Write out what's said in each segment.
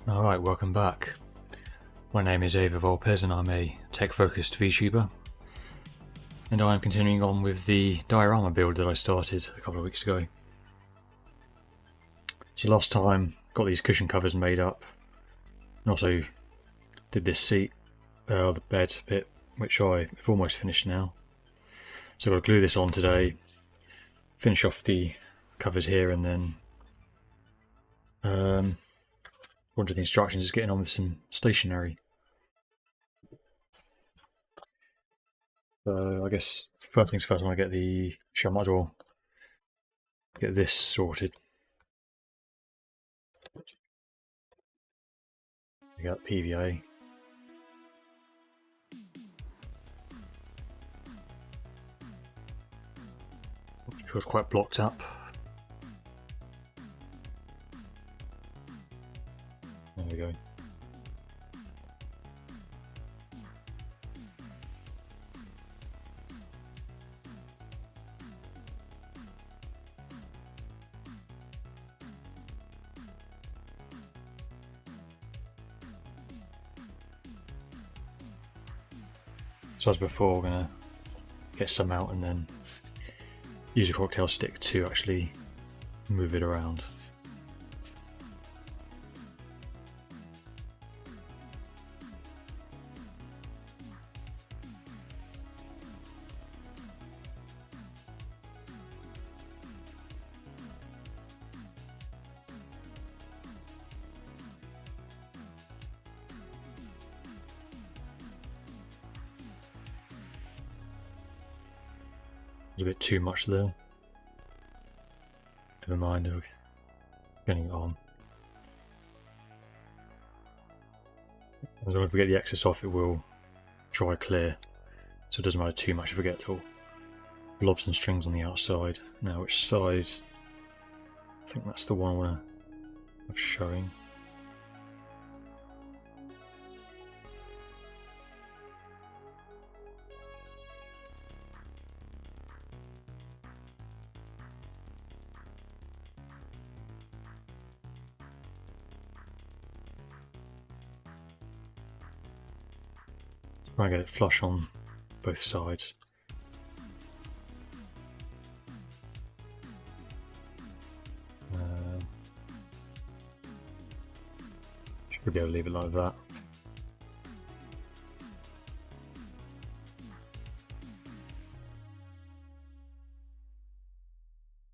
Alright, welcome back. My name is Avia Vulpes and I'm a tech-focused VTuber. And I'm continuing on with the diorama build that I started a couple of weeks ago. So last time, got these cushion covers made up. And also did this seat, the bed bit, which I've almost finished now. So I've got to glue this on today, finish off the covers here, and then one of the instructions is getting on with some stationery. So I guess first things first, I want to get I might as well get this sorted. We got PVA. It feels quite blocked up. There we go. So as before, we're going to get some out and then use a cocktail stick to actually move it around. There's a bit too much there. Never mind, we're getting it on. As long as we get the excess off, it will dry clear, so it doesn't matter too much if we get little blobs and strings on the outside. Now, which side? I think that's the one I want to have showing. Try and get it flush on both sides. Should be able to leave it like that.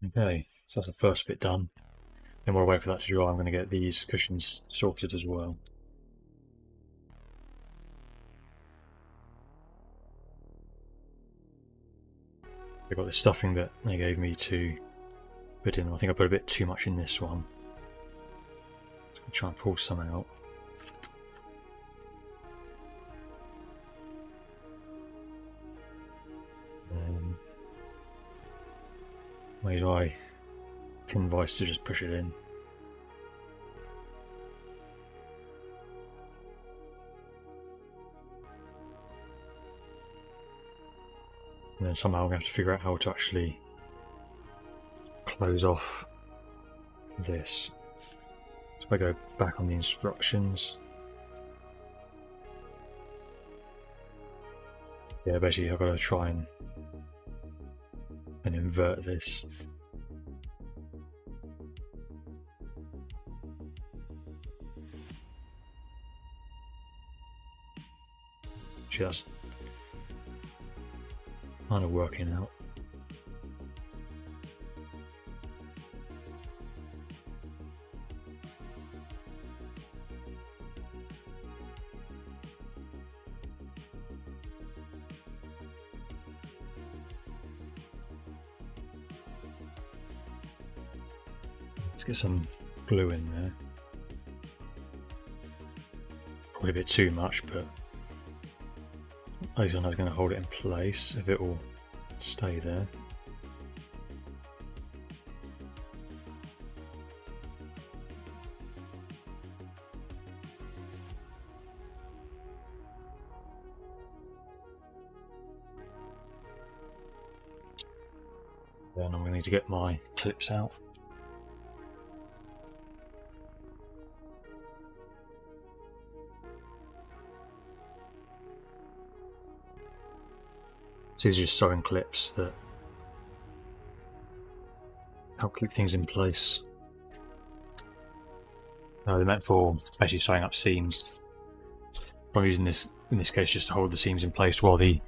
Okay, so that's the first bit done. Then while I wait for that to dry, I'm going to get these cushions sorted as well. I got the stuffing that they gave me to put in. I think I put a bit too much in this one. So I'm try and pull some out. Maybe I pin vice to just push it in. And then somehow I'm going to have to figure out how to actually close off this. So if I go back on the instructions. Yeah, basically I've got to try and invert this. Just kind of working out. Let's get some glue in there. Probably a bit too much, but at least I know it's going to hold it in place if it will stay there. Then I'm going to need to get my clips out. So these are just sewing clips that help keep things in place. They're meant for basically sewing up seams. I'm using this in this case just to hold the seams in place while the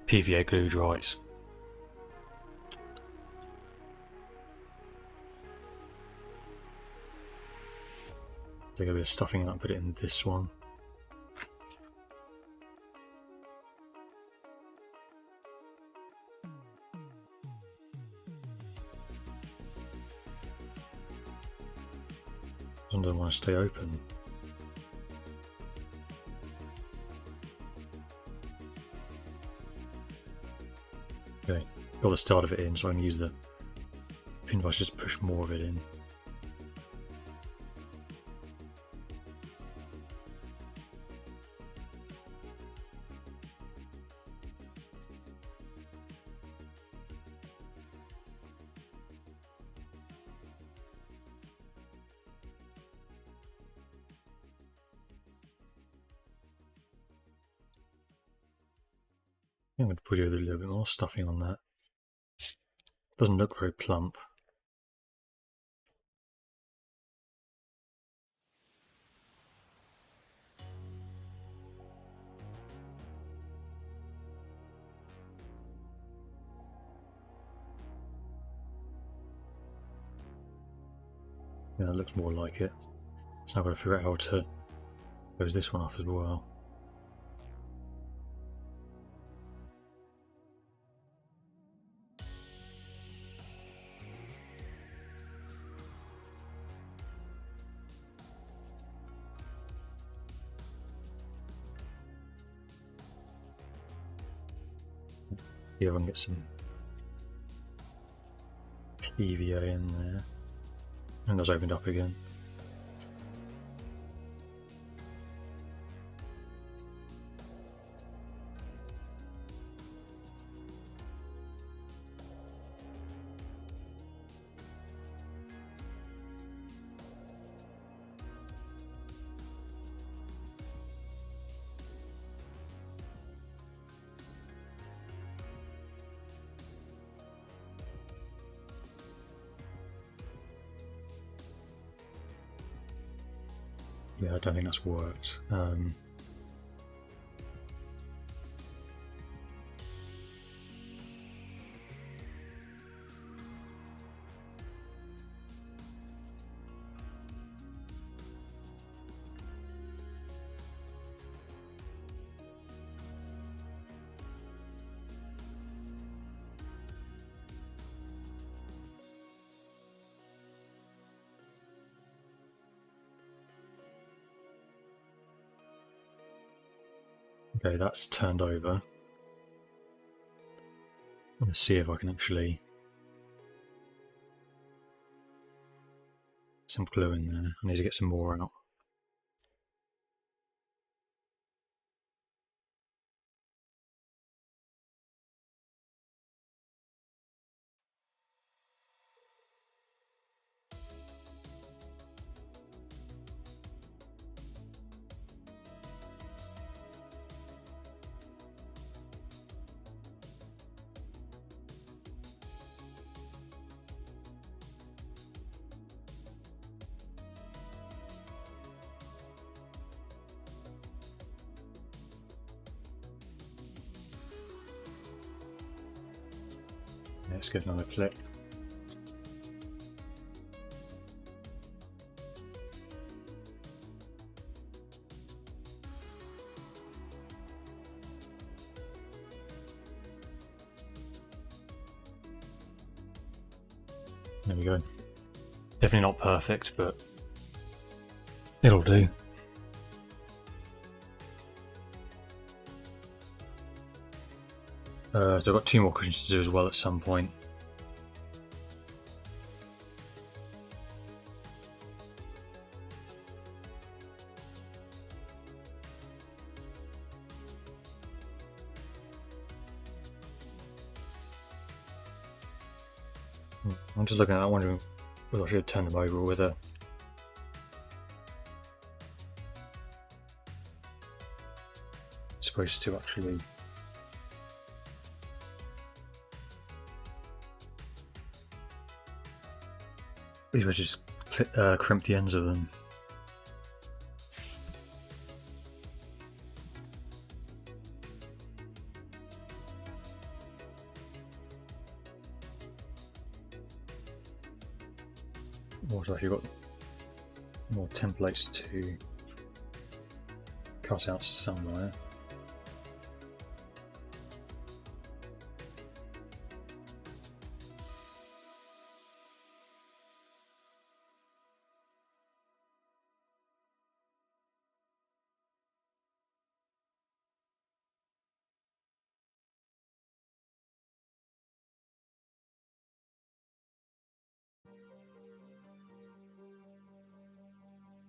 PVA glue dries. Take a bit of stuffing out and put it in this one. I don't want to stay open. Okay, got the start of it in, so I can use the pin device just push more of it in. I'm going to put a little bit more stuffing on that. Doesn't look very plump. Yeah, it looks more like it. So I've got to figure out how to close this one off as well. Yeah, I can get some PVA in there. And that's opened up again. Yeah, I don't think that's worked. Okay, that's turned over. Let's see if I can actually some glue in there. I need to get some more out. Let's get another clip. There we go. Definitely not perfect, but it'll do. So I've got 2 more cushions to do as well at some point. I'm just looking at that, wondering whether I should turn them over or whether it's supposed to actually These were just crimp the ends of them. Also, if you've got more templates to cut out somewhere.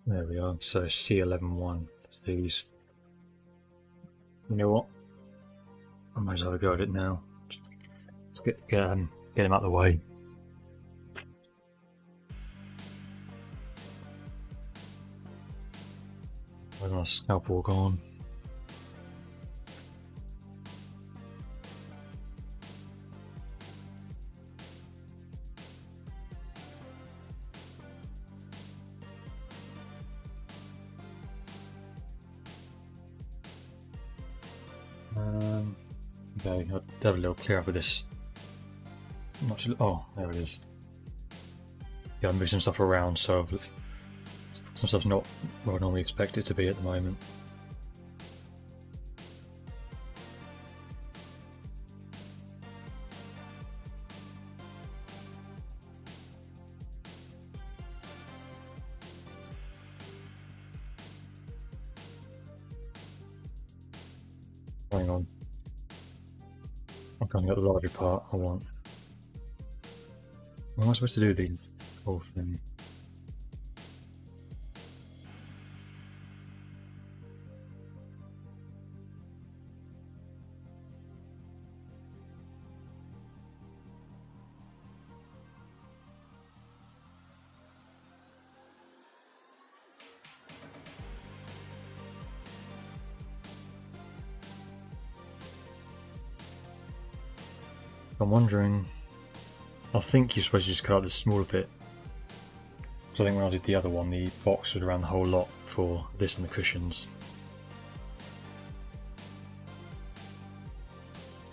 There we are. So C11.1. That's these. You know what? I might as well have a go at it now. Let's get them out of the way. Where's my scalpel gone? Okay, I'll have a little clear up with this. Not sure, oh, there it is. Yeah, I'll move some stuff around, so some stuff's not where I normally expect it to be at the moment. Hang on. I'm coming at the larger part I want. What am I supposed to do the whole thing? I'm wondering, I think you're supposed to just cut out this smaller bit. So I think when I did the other one, the box was around the whole lot for this and the cushions.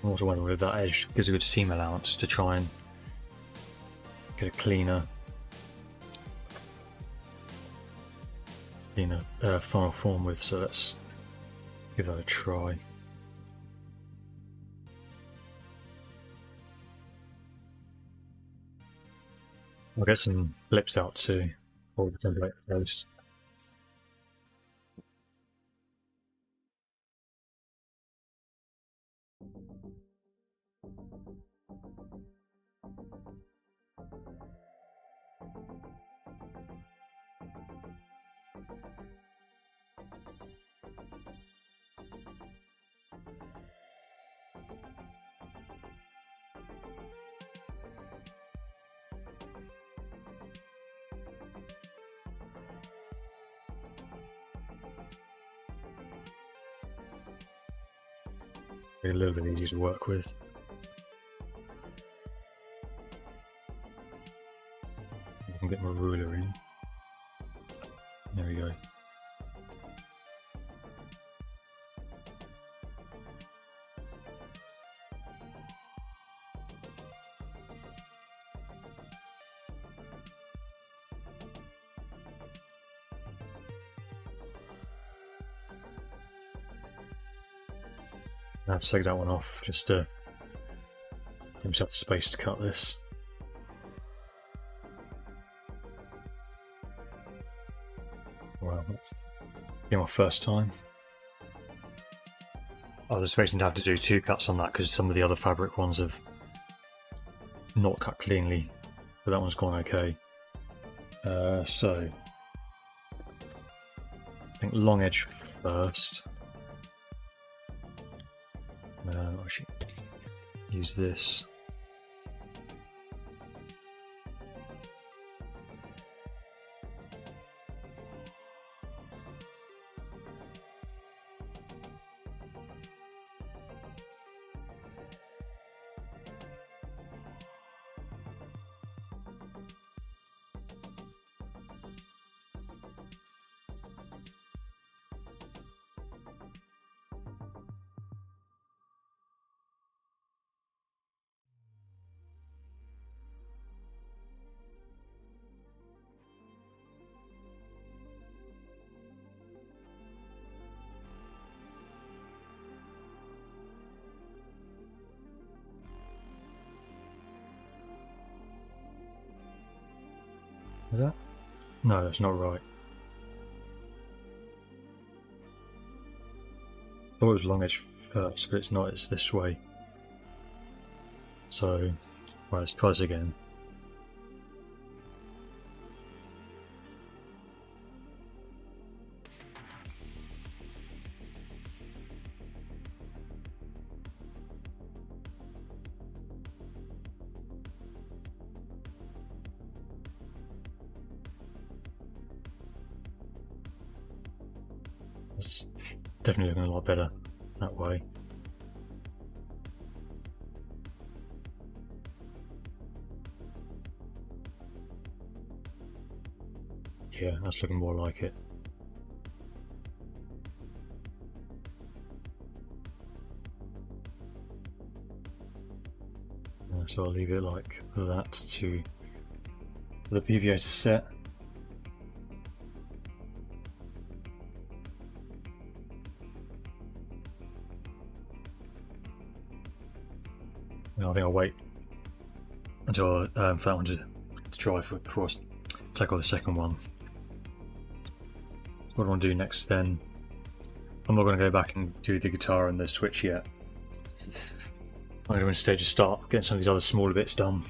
I'm also wondering if that edge gives a good seam allowance to try and get a cleaner final form with, so let's give that a try. I'll get some blips out too, or the template post. A little bit easier to work with. I can get my ruler in. There we go. I have to take that one off just to give myself the space to cut this. Wow, that's my first time. I was expecting to have to do 2 cuts on that because some of the other fabric ones have not cut cleanly, but that one's gone okay. So I think long edge first. I should use this. Is that? No, that's not right. I thought it was long edge first, but it's not, it's this way. So, right, let's try this again. It's definitely looking a lot better that way. Yeah, that's looking more like it. So I'll leave it like that to the PVA to set. I think I'll wait until I found one to try for before I tackle the second one. What I want to do next then, I'm not going to go back and do the guitar and the switch yet. I'm going to instead just start getting some of these other smaller bits done.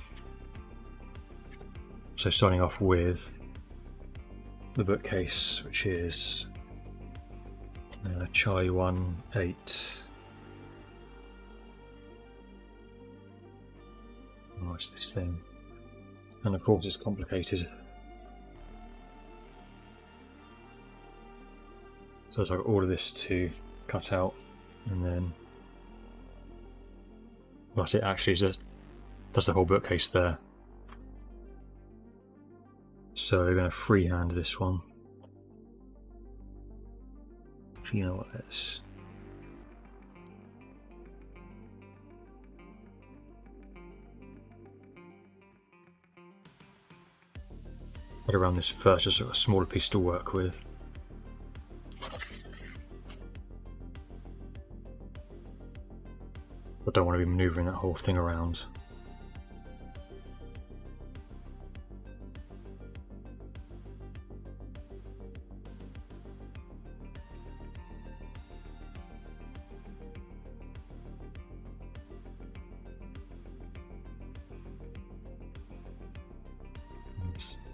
So starting off with the bookcase, which is Charlie 1-8. Oh, it's this thing. And of course it's complicated. So I've got all of this to cut out, and then that's it actually, that's the whole bookcase there. So we're going to freehand this one. So you know what that's. Get around this first, just a smaller piece to work with. I don't want to be manoeuvring that whole thing around.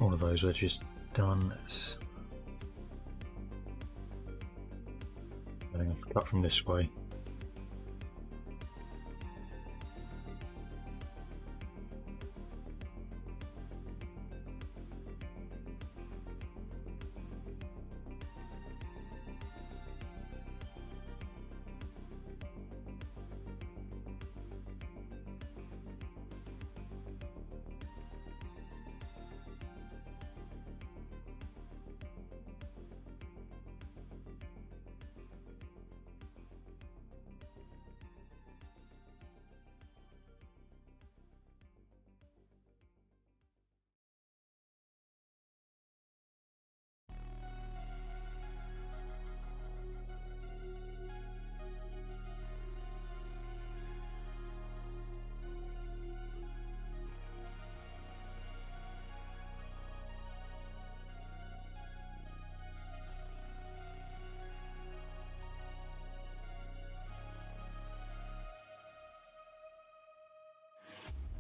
All of those edges done. I think I've cut from this way.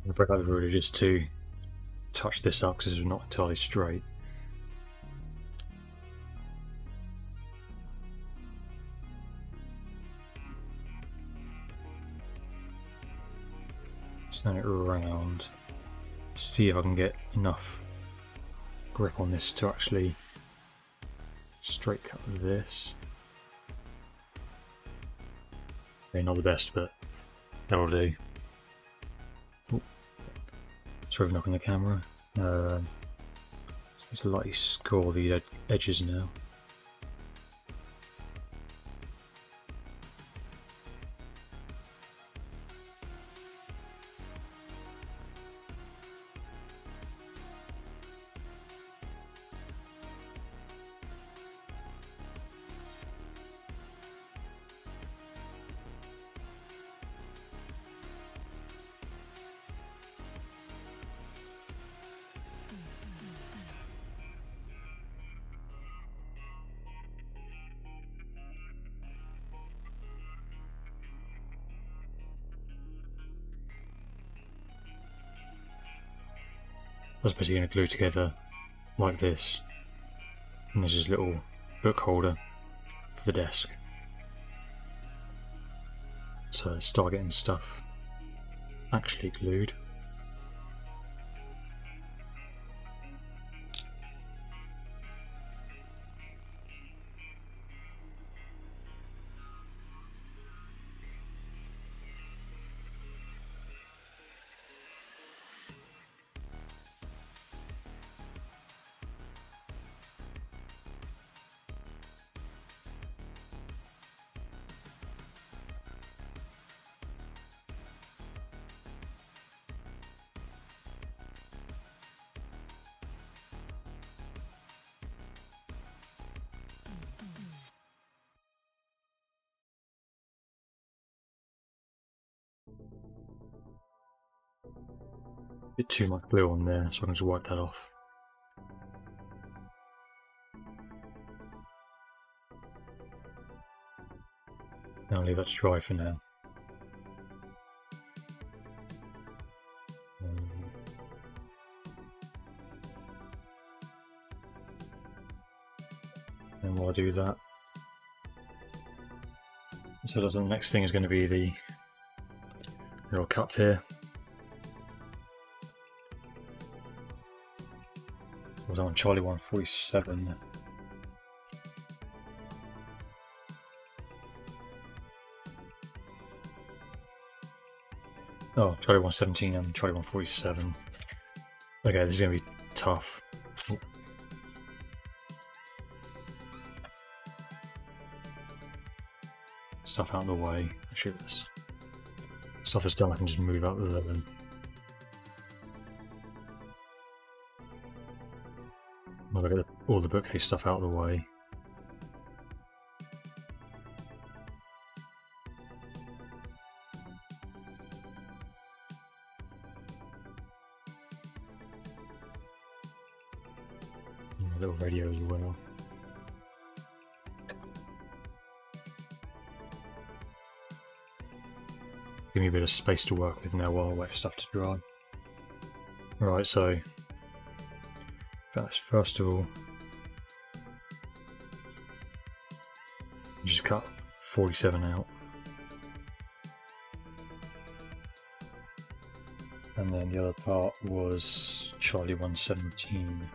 I'll break out the ruler just to touch this up because it's not entirely straight. Turn it around, see if I can get enough grip on this to actually straight cut this. Okay, not the best, but that'll do. Ooh. Sorry for knocking the camera. Just lightly score the edges now. That's basically going to glue together like this. And there's this little book holder for the desk. So let's start getting stuff actually glued. Bit too much glue on there, so I can just wipe that off. Now I'll leave that to dry for now. And while I do that, so the next thing is going to be the little cup here. I was on Charlie 147. Oh, Charlie 117 and Charlie 147. Okay, this is going to be tough. Oh. Stuff out of the way. Actually, this stuff is done, I can just move out with them. I'll get all the bookcase stuff out of the way. And a little radio as well. Give me a bit of space to work with now while I wait for stuff to dry. Right, so first of all, just cut 47 out, and then the other part was Charlie 117.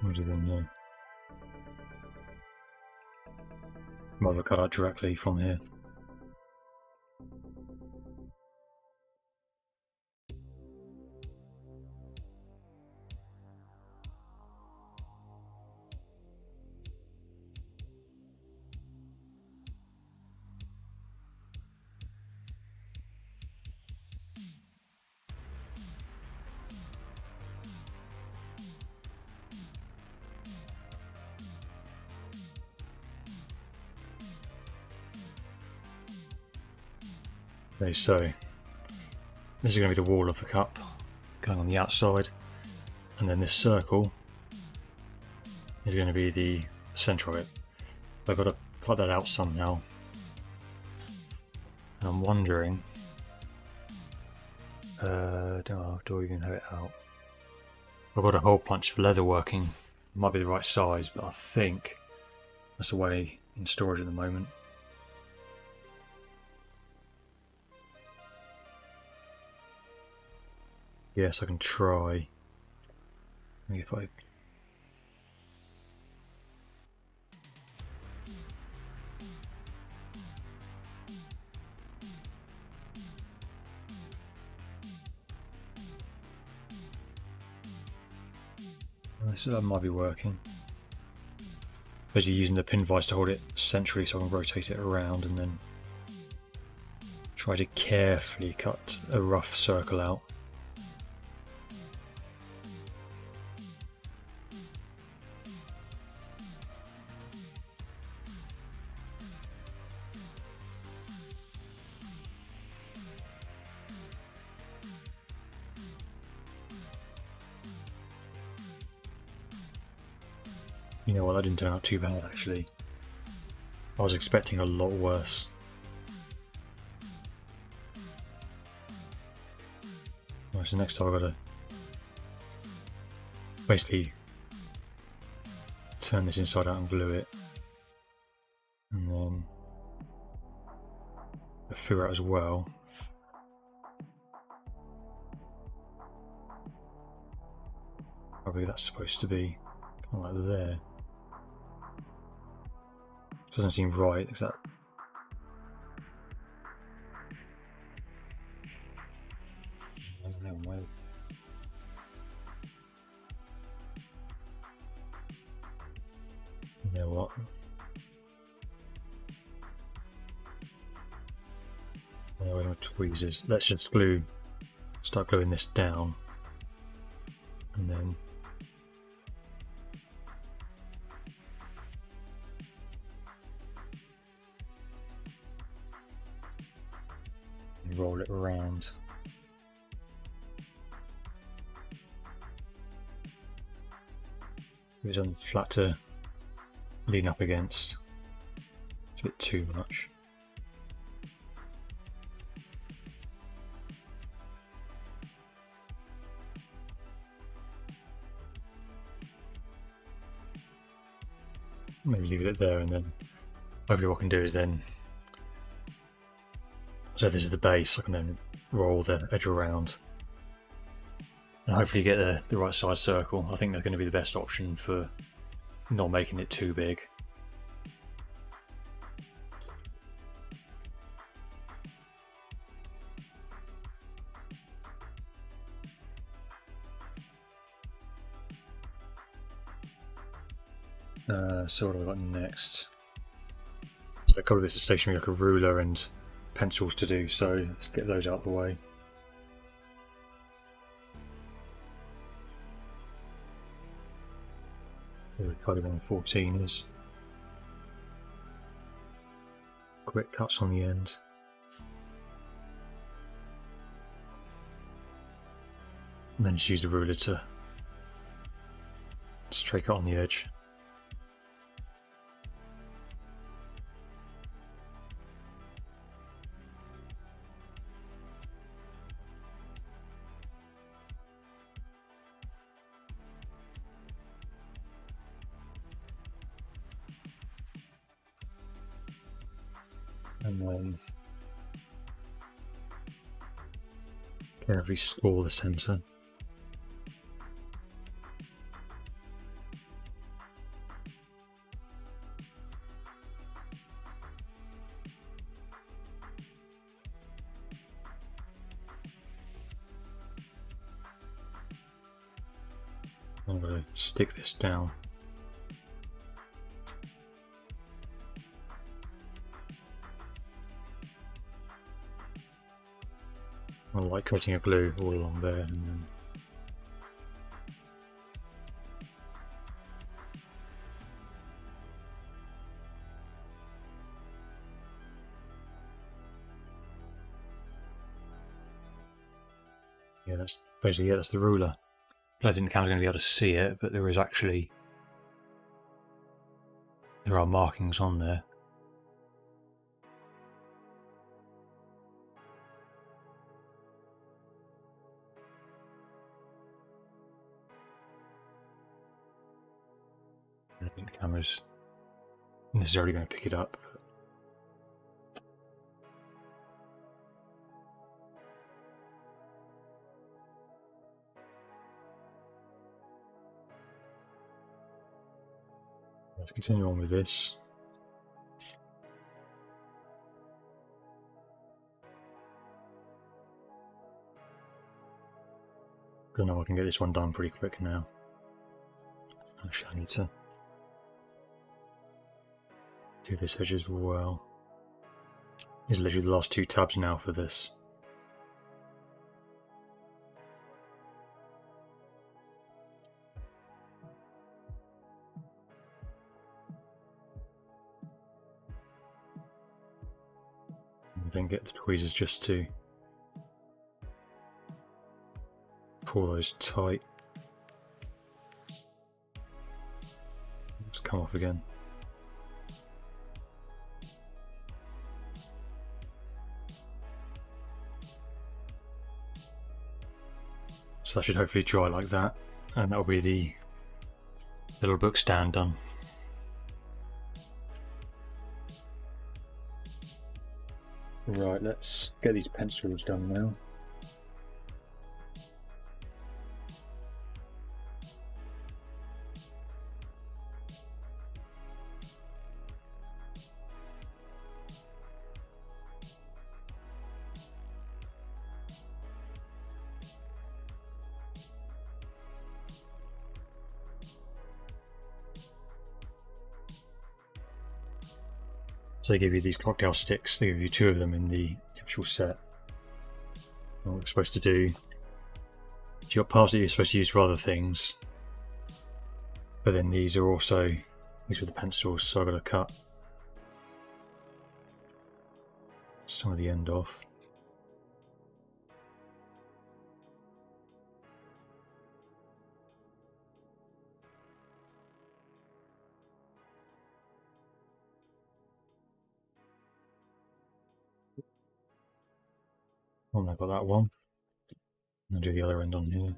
What is it in here? Might have cut out directly from here. Okay, so this is going to be the wall of the cup going on the outside, and then this circle is going to be the centre of it. I've got to cut that out somehow. And I'm wondering, do I even have it out? I've got a hole punch for leather working. Might be the right size, but I think that's away in storage at the moment. Yes, I can try. Maybe if I... So that might be working. Basically using the pin vise to hold it centrally so I can rotate it around and then try to carefully cut a rough circle out. You know what, that didn't turn out too bad actually. I was expecting a lot worse. Right, so next time I've got to basically turn this inside out and glue it, and then figure out as well probably that's supposed to be kind of like there. Doesn't seem right, is that? You know what? Now we're going to tweezers. Let's just start gluing this down, and then roll it around. It was on flat to lean up against. It's a bit too much. Maybe leave it there, and then hopefully what I can do is then, so this is the base, I can then roll the edge around and hopefully get the right size circle. I think that's going to be the best option for not making it too big. So what have I got next? So a couple of bits of stationery like a ruler and pencils to do, so let's get those out of the way. Code 114 is quick cuts on the end. And then just use the ruler to straight cut on the edge. And then carefully score the centre. I'm going to stick this down. I like coating a glue all along there, and then yeah, that's basically it. That's the ruler. I don't think the camera's going to be able to see it, but there are markings on there. I don't think the camera's necessarily going to pick it up. Let's continue on with this. I know I can get this one done pretty quick now. Actually, I need to do this edge as well. These are literally the last two tabs now for this. And then get the tweezers just to pull those tight. Just come off again. So that should hopefully dry like that, and that'll be the little book stand done. Right, let's get these pencils done now. So they give you these cocktail sticks, they give you 2 of them in the actual set. And what we're supposed to do, you've got parts that you're supposed to use for other things, but then these are the pencils, so I've got to cut some of the end off. Oh, I've got that one. I'll do the other end on here.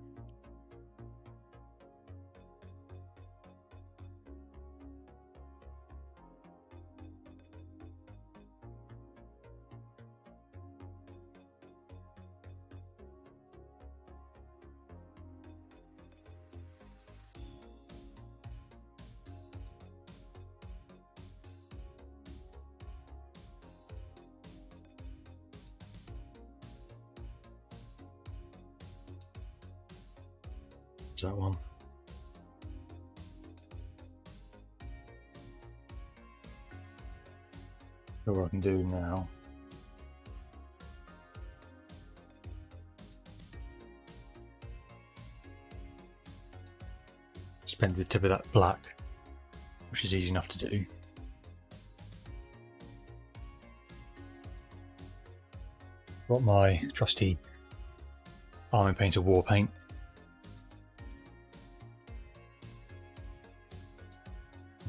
That one. So what I can do now is bend the tip of that black, which is easy enough to do. Got my trusty Army Painter war paint.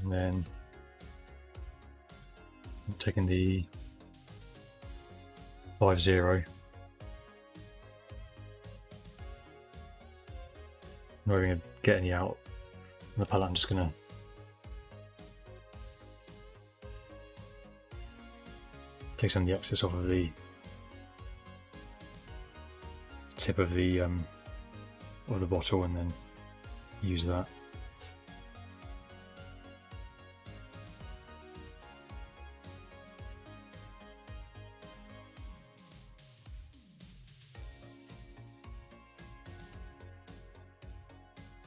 And then I'm taking the 50. I'm not even going to get any out on the palette. I'm just going to take some of the excess off of the tip of the bottle and then use that.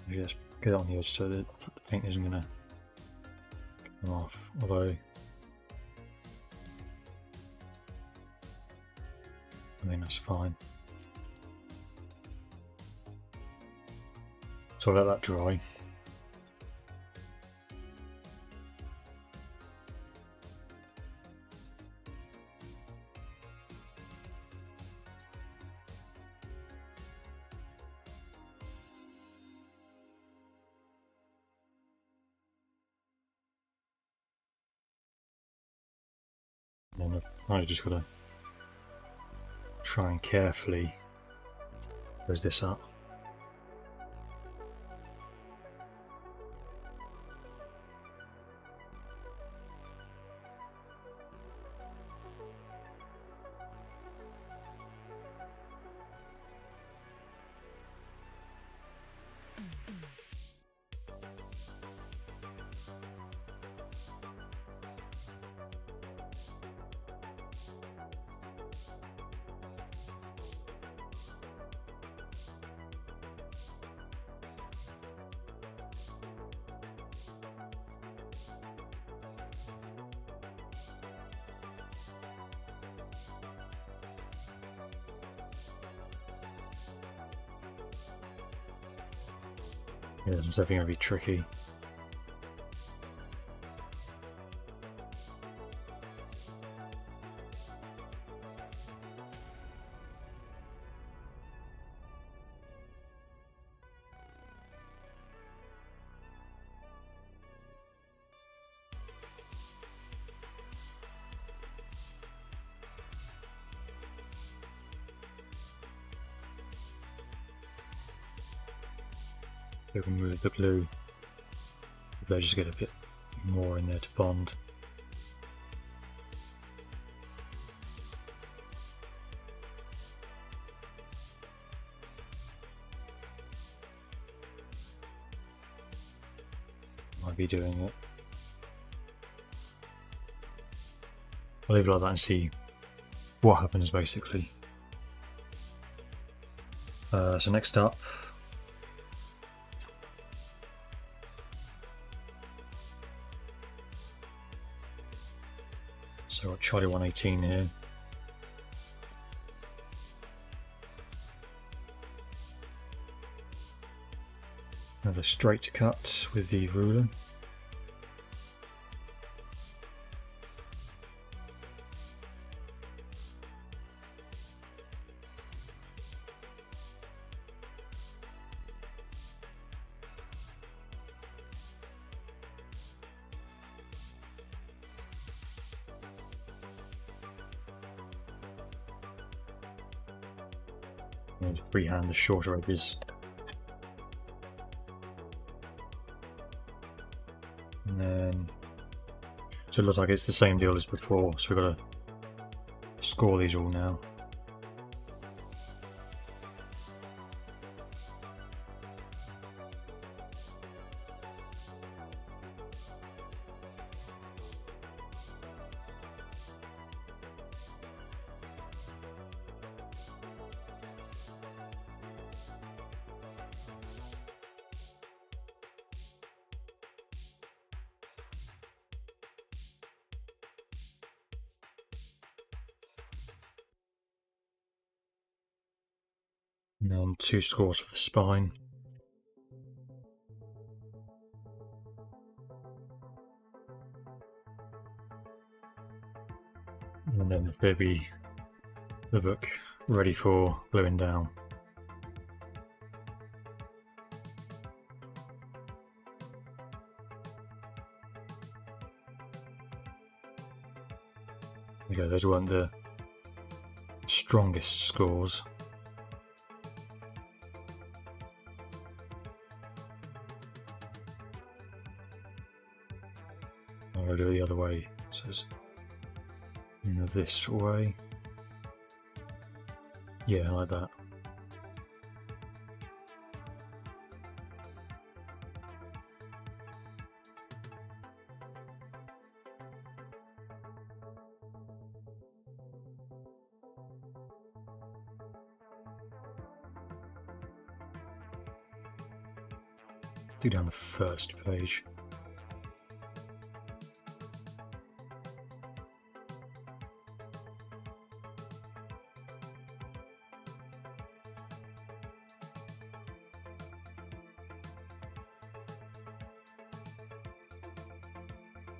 Just get it on the edge so that the paint isn't going to come off, although I think that's fine. So I'll let that dry. And then I've just got to try and carefully close this up. Yeah, this one's definitely going to be tricky. we can move the glue. They'll just get a bit more in there to bond. Might be doing it. I'll leave it like that and see what happens basically. So next up, so we're at Charlie 118 here. Another straight cut with the ruler. And freehand the shorter edges. And then, so it looks like it's the same deal as before, so we've got to score these all now. And then 2 scores for the spine. And then maybe the book ready for gluing down. There we go, those weren't the strongest scores. I'll do it the other way, so it's this way. Yeah, like that. Do down the first page.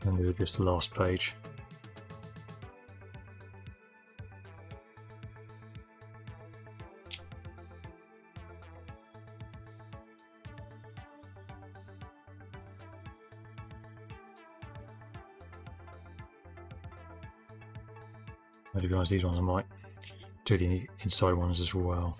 And do just the last page. I do realise these ones I might do the inside ones as well.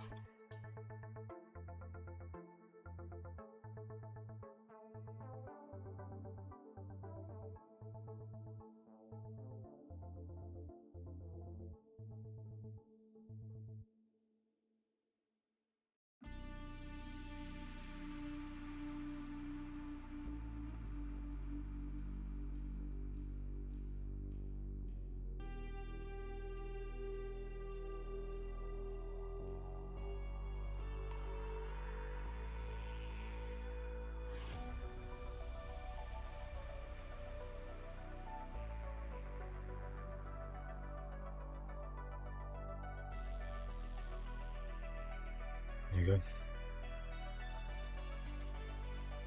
There you go.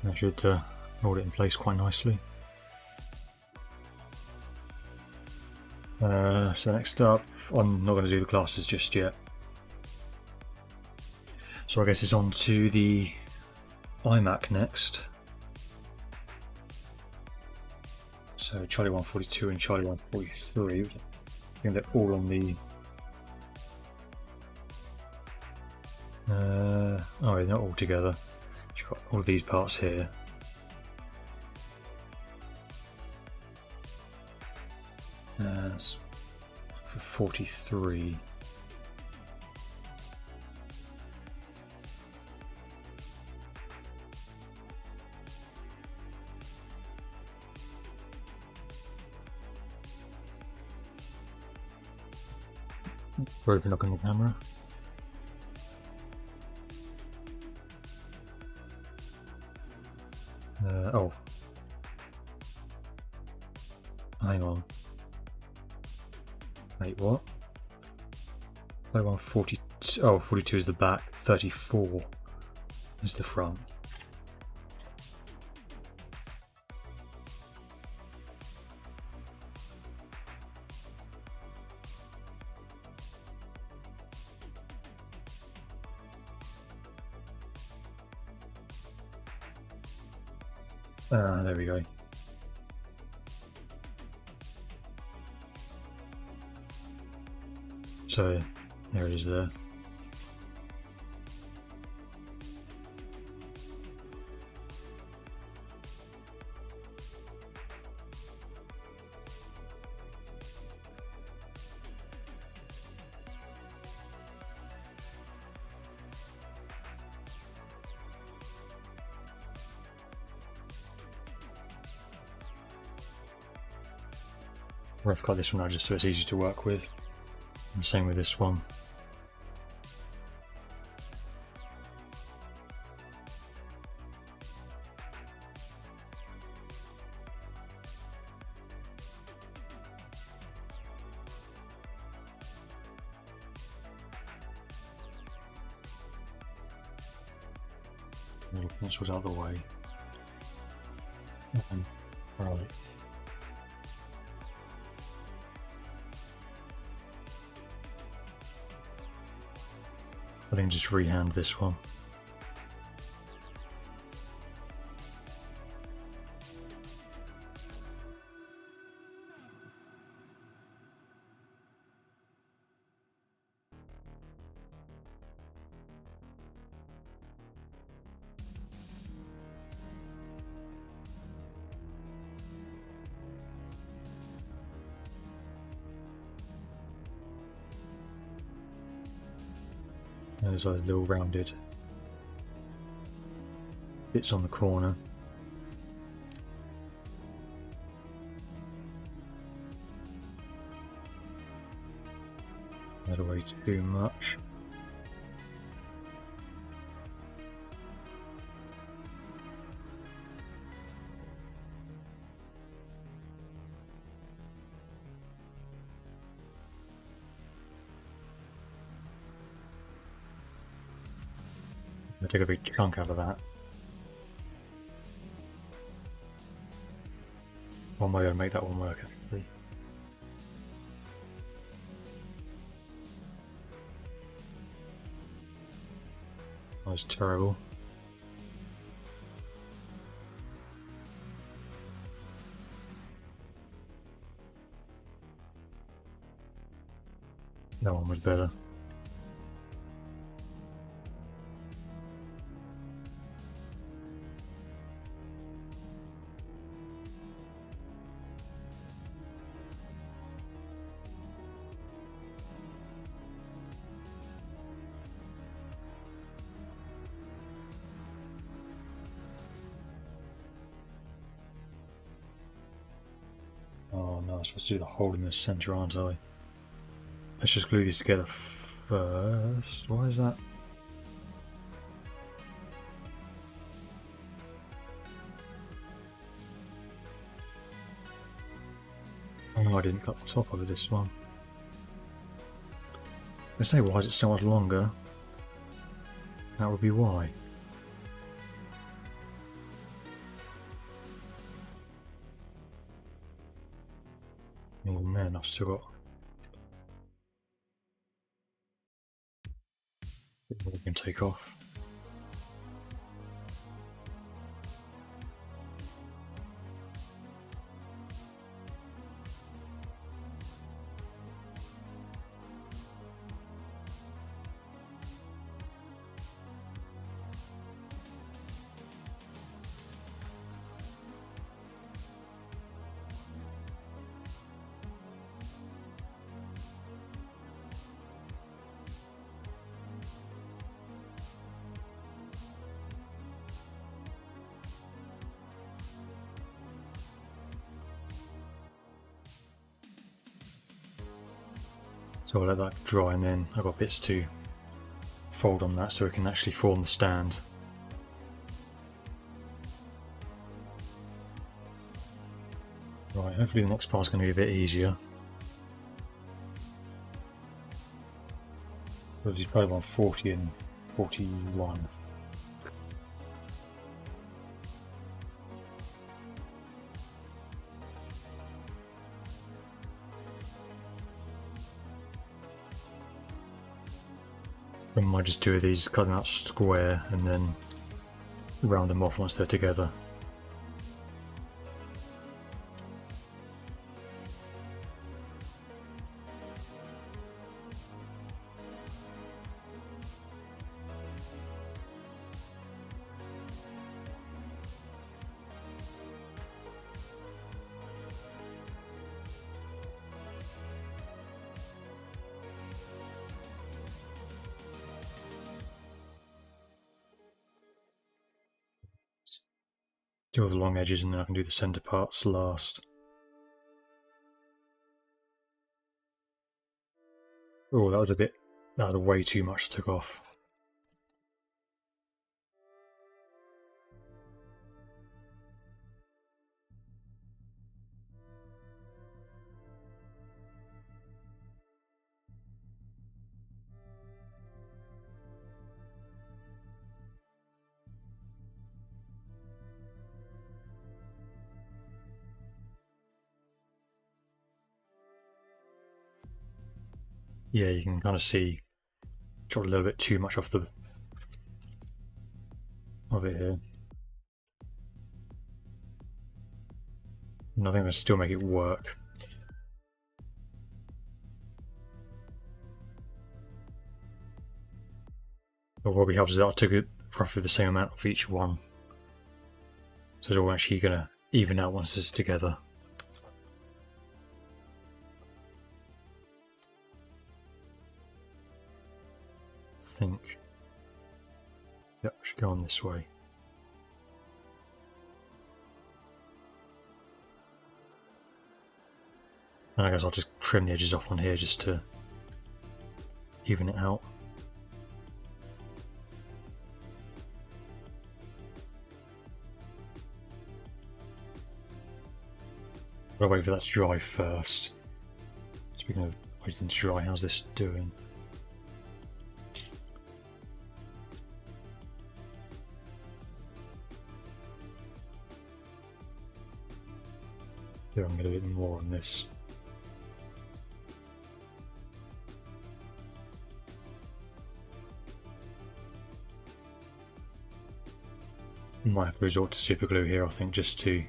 That should hold it in place quite nicely. So next up, I'm not going to do the classes just yet. So I guess it's on to the iMac next. So Charlie 142 and Charlie 143. I think they're all on the oh, they're not all together. got all these parts here. That's for 43. Sorry for knocking the camera. Oh. Hang on. Wait, what? 42. Oh, 42 is the back. 34 is the front. There we go. So, there it is there. I've got this one now just so it's easy to work with. And same with this one. Little pencils out of the way. Right. I think just rehand this one. There's those little rounded bits on the corner. Not away too much. I take a big chunk out of that. One way to make that one work, actually. That was terrible. That one was better. Oh no, I'm supposed to do the hole in the centre, aren't I? Let's just glue these together first. Why is that? Oh no, I didn't cut the top of this one. Let's say why is it so much longer? That would be why. And then I've still got a bit more we can take off. So I'll let that dry, and then I've got bits to fold on that so it can actually form the stand. Right, hopefully the next part's going to be a bit easier. Because he's probably on 40 and 41. I might just do these, cut them out square and then round them off once they're together. Do all the long edges and then I can do the centre parts last. Oh, that was way too much I took off. Yeah, you can kind of see got a little bit too much off of it here. And I think I'll still make it work. But what probably helps is that I took it roughly the same amount of each one. So it's all actually going to even out once it's together. I think. Yep, I should go on this way. And I guess I'll just trim the edges off on here just to even it out. I'll wait for that to dry first. Speaking of waiting to dry, how's this doing? Here I'm going to do a bit more on this. Might have to resort to super glue here, I think, just to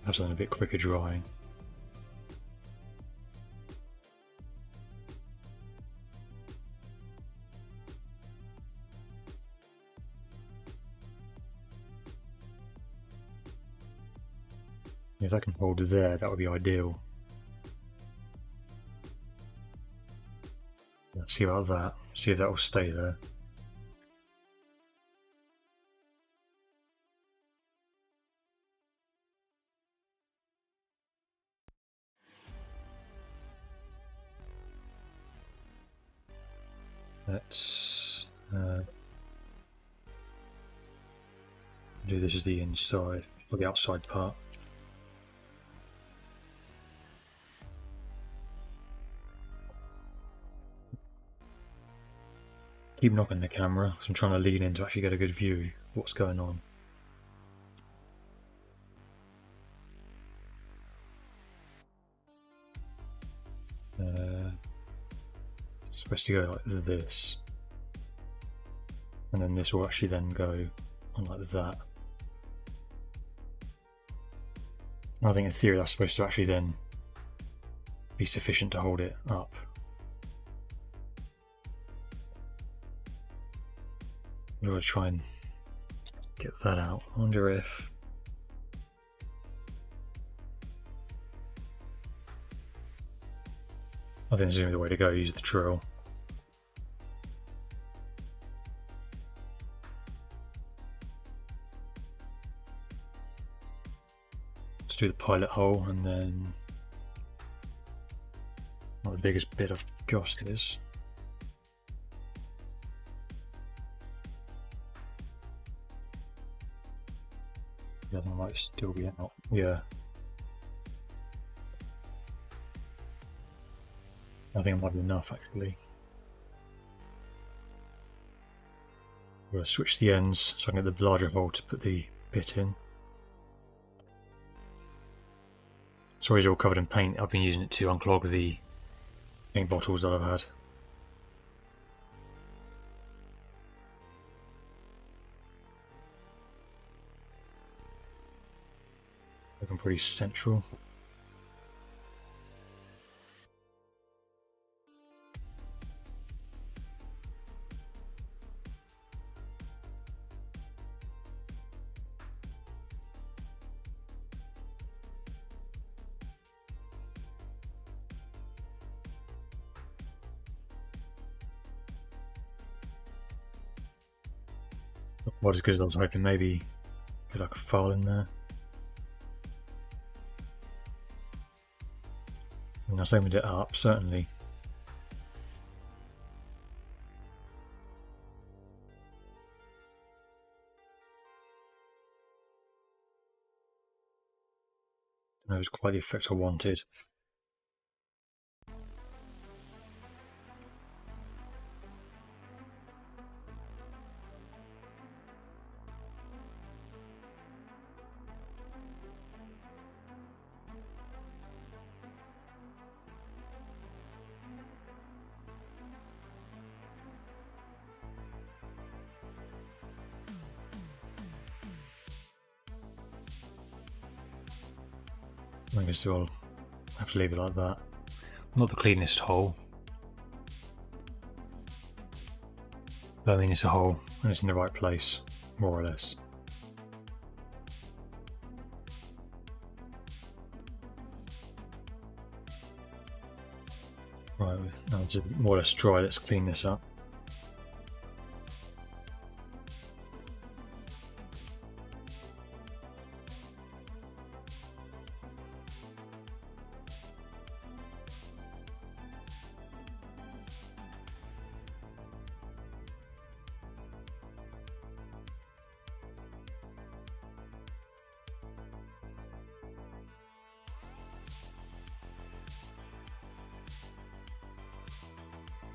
have something a bit quicker drying. If that can hold there, that would be ideal. Let's see about that. See if that will stay there. Let's do this as the inside, or the outside part. Keep knocking the camera because I'm trying to lean in to actually get a good view of what's going on. It's supposed to go like this, and then this will actually then go on like that. And I think in theory that's supposed to actually then be sufficient to hold it up. I'm going to try and get that out. I wonder if I think this is going to be the way to go, use the drill. Let's do the pilot hole and then what the biggest bit of goss is. The other one might still be out. Yeah. I think it might be enough actually. I'm going to switch the ends so I can get the larger hole to put the bit in. Sorry, it's all covered in paint. I've been using it to unclog the ink bottles that I've had. Looking pretty central. Not quite as good as I was hoping. Maybe get like a file in there. And I've opened it up, certainly. That was quite the effect I wanted. I guess I'll have to leave it like that. Not the cleanest hole, but I mean it's a hole and it's in the right place, more or less. Right, now it's more or less dry. Let's clean this up.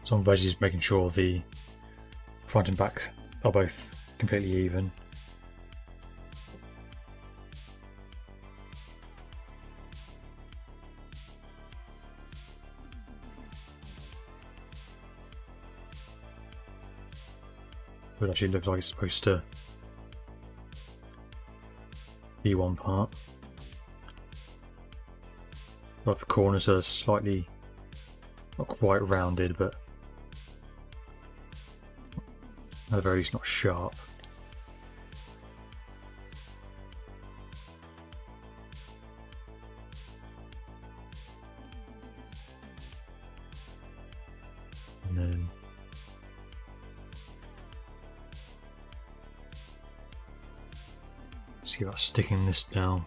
So I'm basically just making sure the front and back are both completely even. It actually looks like it's supposed to be one part. Like the corners are slightly, not quite rounded, but at the very least not sharp. And then see about sticking this down.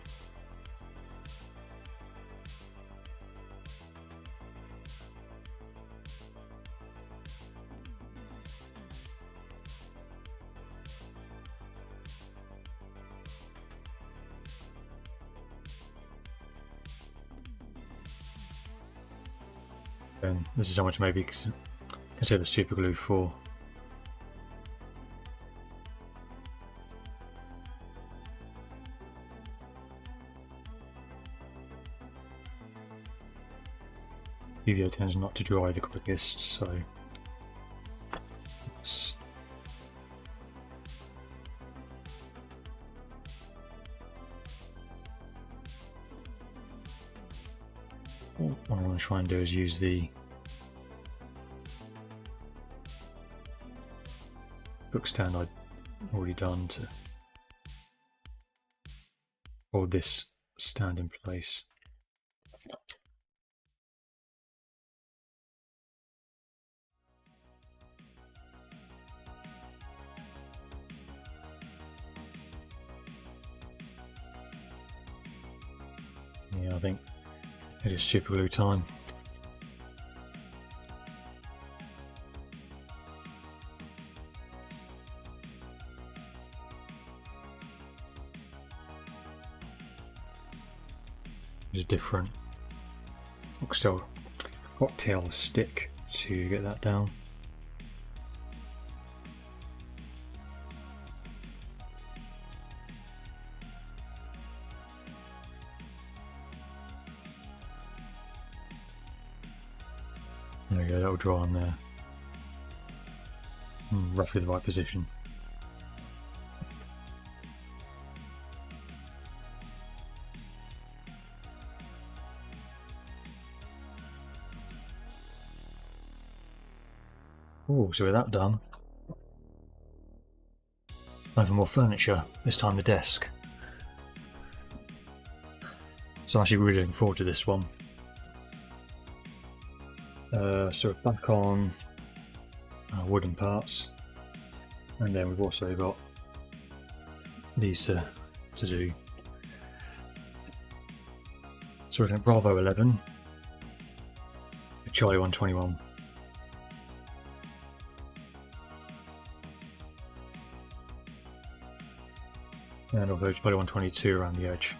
And this is how much maybe consider the super glue for. UVA tends not to dry the quickest, so what I want to try and do is use the book stand I'd already done to hold this stand in place. Yeah, I think it is super glue time. Use a different cocktail stick to get that down. There we go, that'll dry on there. Roughly the right position. Oh, so with that done, time for more furniture, this time the desk. So I'm actually really looking forward to this one. So we're back on wooden parts, and then we've also got these to do. So we're looking at Bravo 11, Charlie 121. And also Charlie 122 around the edge.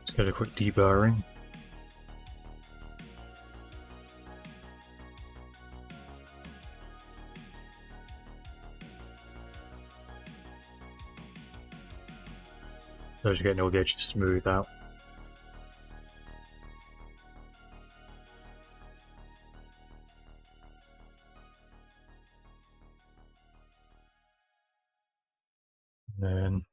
Let's get a quick deburring. Those are getting all the edges smoothed out. And then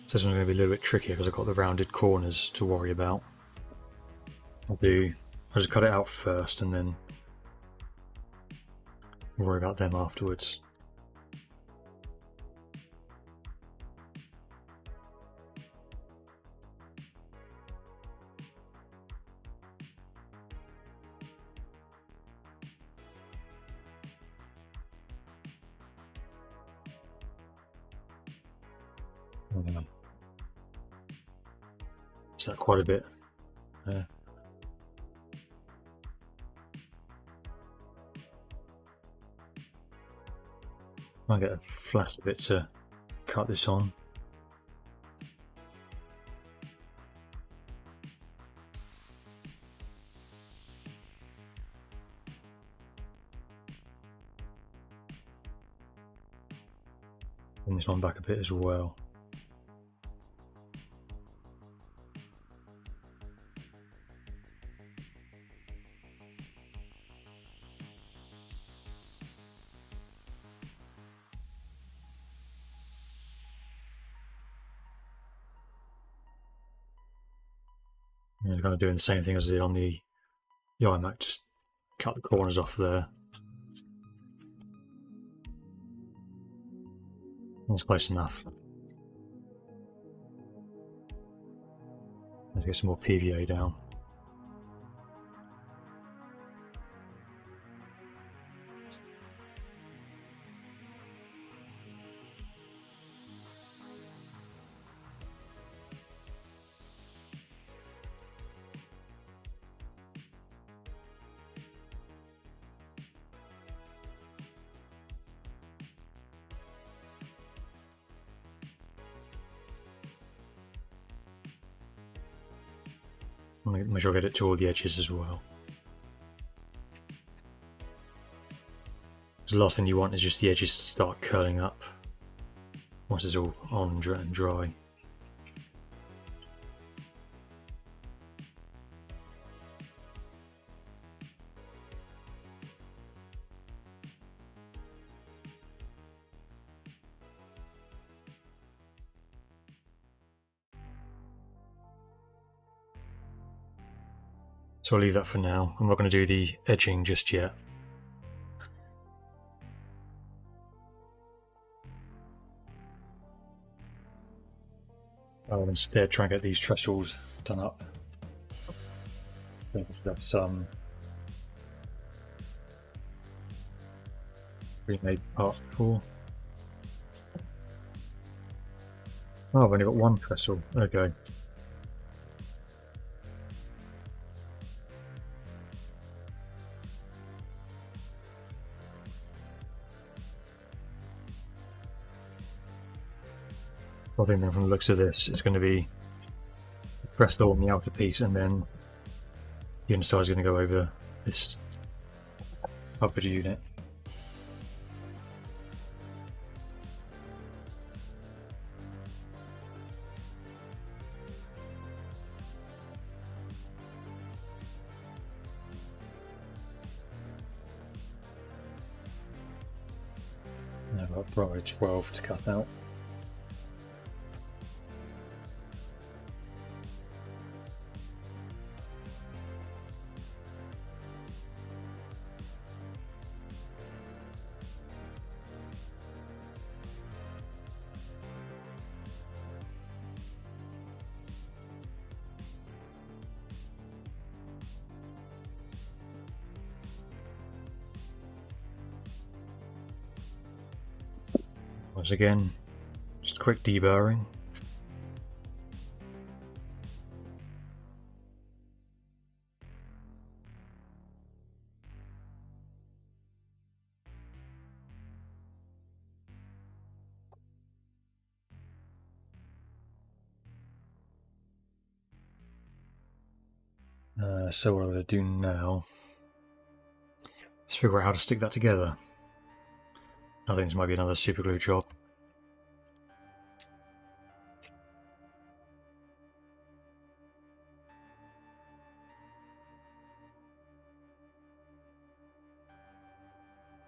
so this one's going to be a little bit trickier because I've got the rounded corners to worry about. I'll just cut it out first and then worry about them afterwards. Is that quite a bit? I'll get a flatter bit to cut this on. And this one back a bit as well. And kind of doing the same thing as I did on the iMac, just cut the corners off there. That's close enough. Let's get some more PVA down. Make sure I get it to all the edges as well. The last thing you want is just the edges to start curling up once it's all on and dry. So I'll leave that for now. I'm not going to do the edging just yet. I'll instead try and get these trestles done up. I think I should have some remade parts before. Oh, I've only got one trestle. Okay. I think then from the looks of this, it's going to be trestle on the outer piece, and then the inside is going to go over this upper unit. Now I've got probably 12 to cut out. Once again, just a quick deburring. So what I'm going to do now is figure out how to stick that together. I think this might be another super glue job.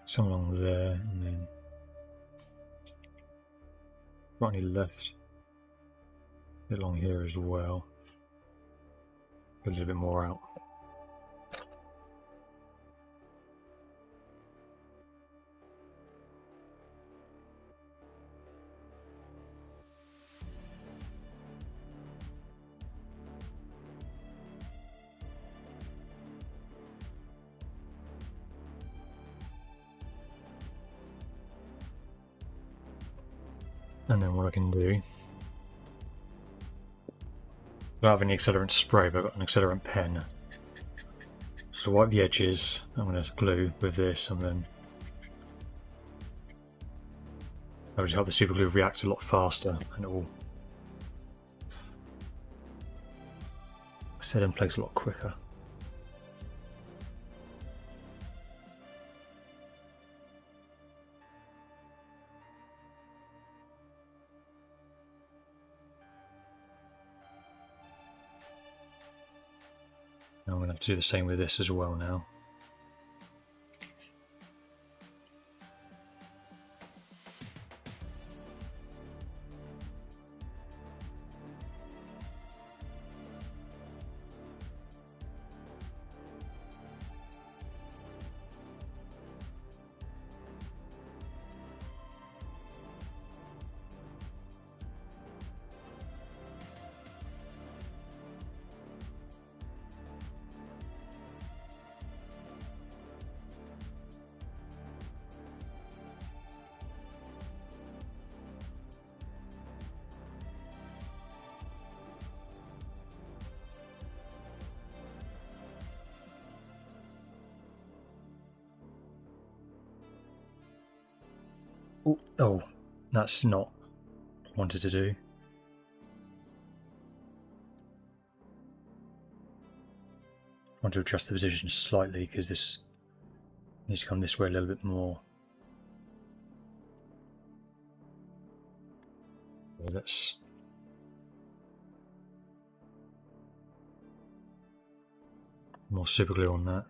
Some along there, and then got any left? A bit along here as well. A little bit more out. And then what I can do, I don't have any accelerant spray, but I've got an accelerant pen. So to wipe the edges, I'm going to glue with this, and then that will help the super glue react a lot faster, and it will set in place a lot quicker. I'm going to have to do the same with this as well now. Oh, that's not what I wanted to do. I want to adjust the position slightly because this needs to come this way a little bit more. So let's more super glue on that.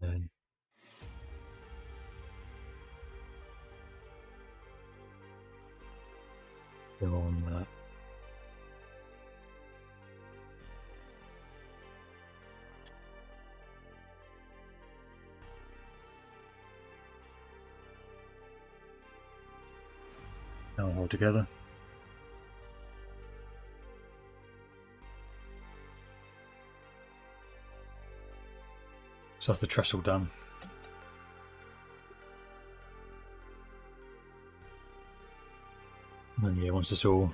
then go on that. Now hold together. So that's the trestle done. And then yeah, once it's all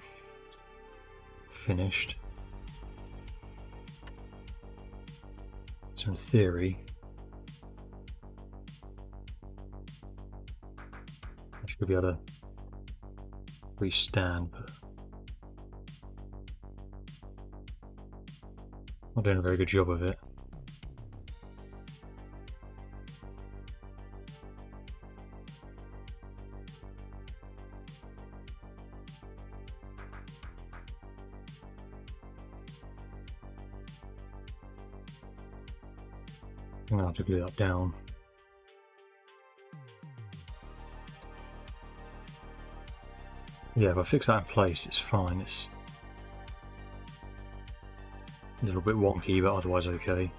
finished, so in theory, I should be able to restand, but not doing a very good job of it. I'm going to have to glue that down. Yeah, if I fix that in place, it's fine. It's a little bit wonky, but otherwise okay.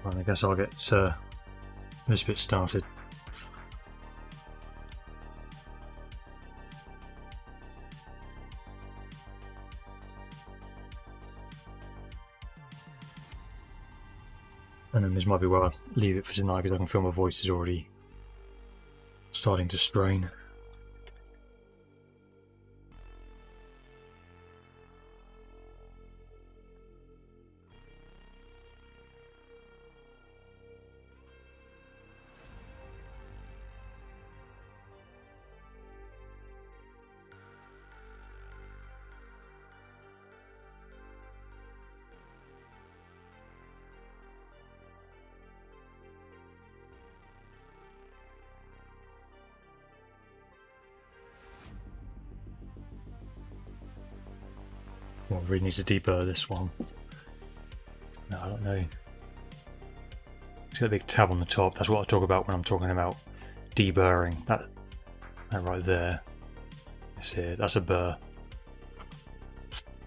Right, I guess I'll get this bit started. And then this might be where I leave it for tonight, because I can feel my voice is already starting to strain. Well, I really need to deburr this one. No, I don't know. See that big tab on the top? That's what I talk about when I'm talking about deburring. That right there. That's it. That's a burr.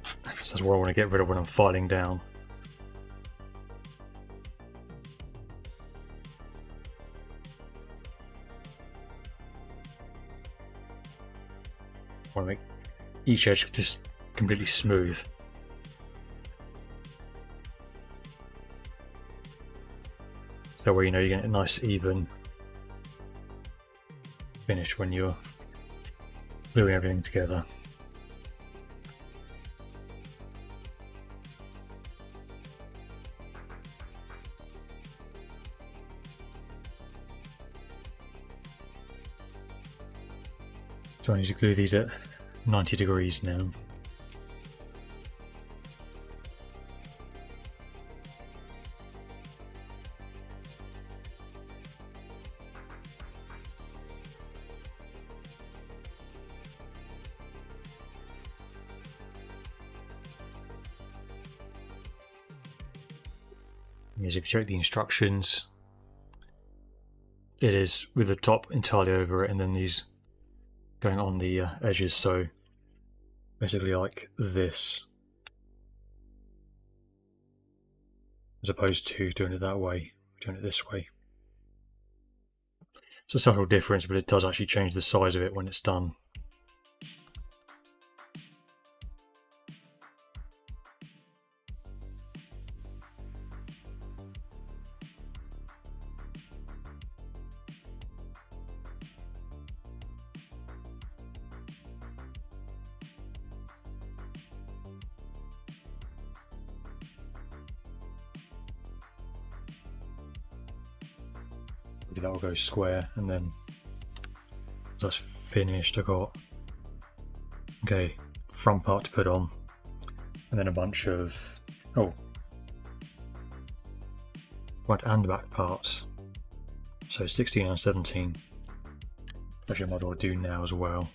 So that's what I want to get rid of when I'm filing down. I want to make each edge just completely smooth. So that way you know you're getting a nice even finish when you're gluing everything together. So I need to glue these at 90 degrees now. If you check the instructions, it is with the top entirely over it and then these going on the edges, so basically like this, as opposed to doing it that way, doing it this way. It's a subtle difference, but it does actually change the size of it when it's done. That will go square, and then as that's finished, I got front part to put on, and then a bunch of front and back parts So 16 and 17. Actually, I might as well do now as well.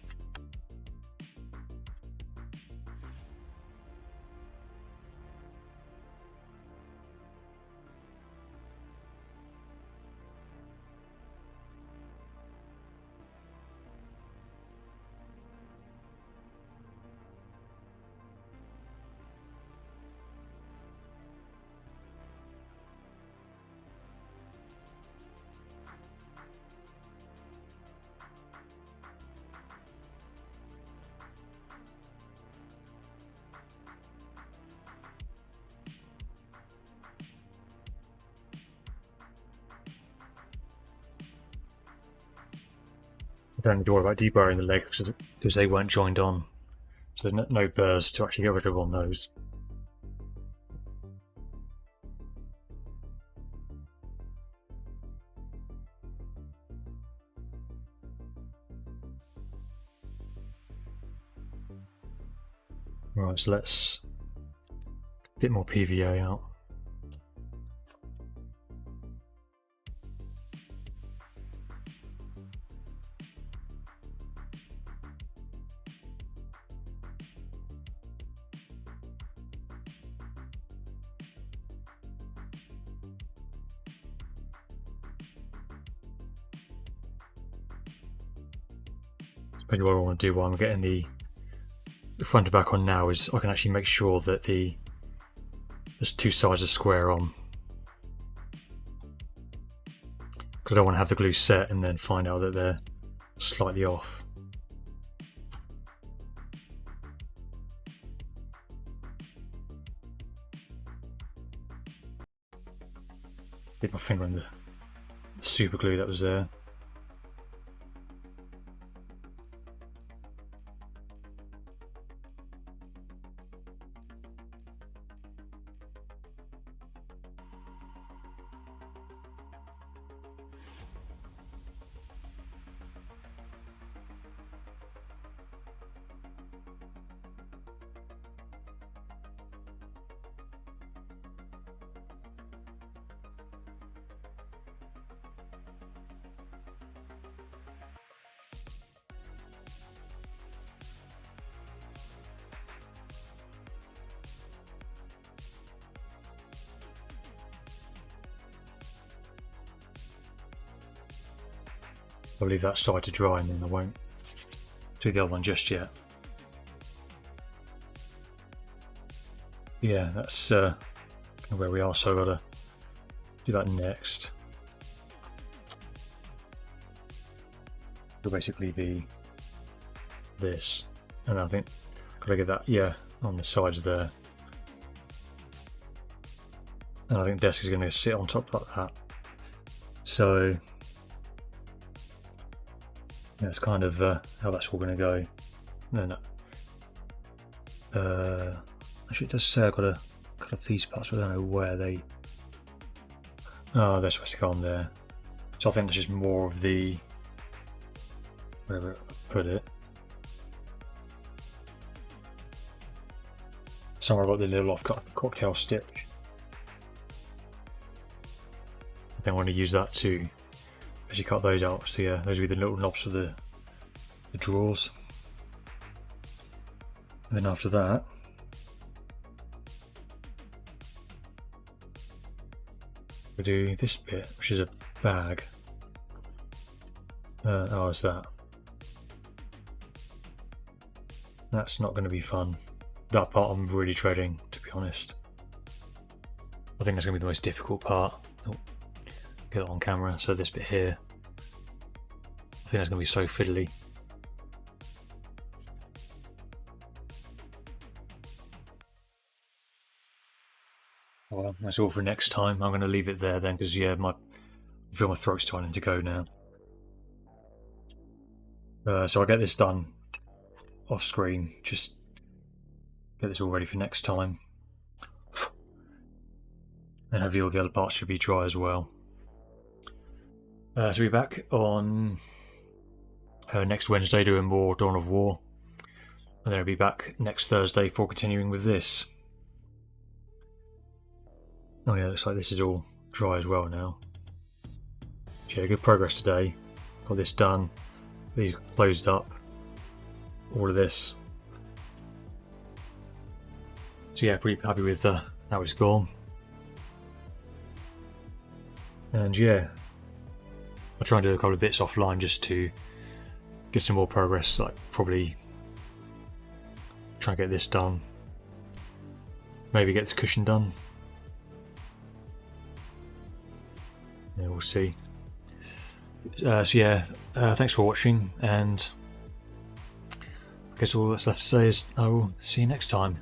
Don't need to worry about deburring the legs because they weren't joined on, so there's no burrs to actually get rid of on those. Right, so let's a bit more PVA out. Basically what I want to do while I'm getting the front and back on now is I can actually make sure that there's two sides are square on, because I don't want to have the glue set and then find out that they're slightly off. Get my finger on the super glue that was there. I'll leave that side to dry and then I won't do the other one just yet. Yeah, that's where we are, so I've got to do that next. It'll basically be this, and I think I've got to get that, yeah, on the sides there. And I think desk is going to sit on top like that. So that's kind of how that's all going to go. And then, actually, it does say I've got to cut off these parts, but I don't know where they. Oh, they're supposed to go on there. So I think that's just more of the. Wherever I put it. Somewhere about the little off-cut cocktail stick. I think I want to use that to actually cut those out. So yeah, those will be the little knobs for the drawers. And then after that, we'll do this bit, which is a bag. Oh, it's that. That's not going to be fun. That part I'm really dreading, to be honest. I think that's going to be the most difficult part. Oh, get it on camera. So this bit here, I think that's going to be so fiddly. Well, that's all for next time. I'm going to leave it there then, because yeah, I feel my throat's starting to go now. So I'll get this done off screen, just get this all ready for next time. Then hopefully all the other parts should be dry as well. So we'll be back on next Wednesday doing more Dawn of War. And then I'll be back next Thursday for continuing with this. Oh yeah, looks like this is all dry as well now. So yeah, good progress today. Got this done. These closed up. All of this. So yeah, pretty happy with how it's gone. And yeah, I'll try and do a couple of bits offline just to get some more progress. Like probably try and get this done. Maybe get this cushion done. Yeah, we'll see. So yeah, thanks for watching, and I guess all that's left to say is I will see you next time.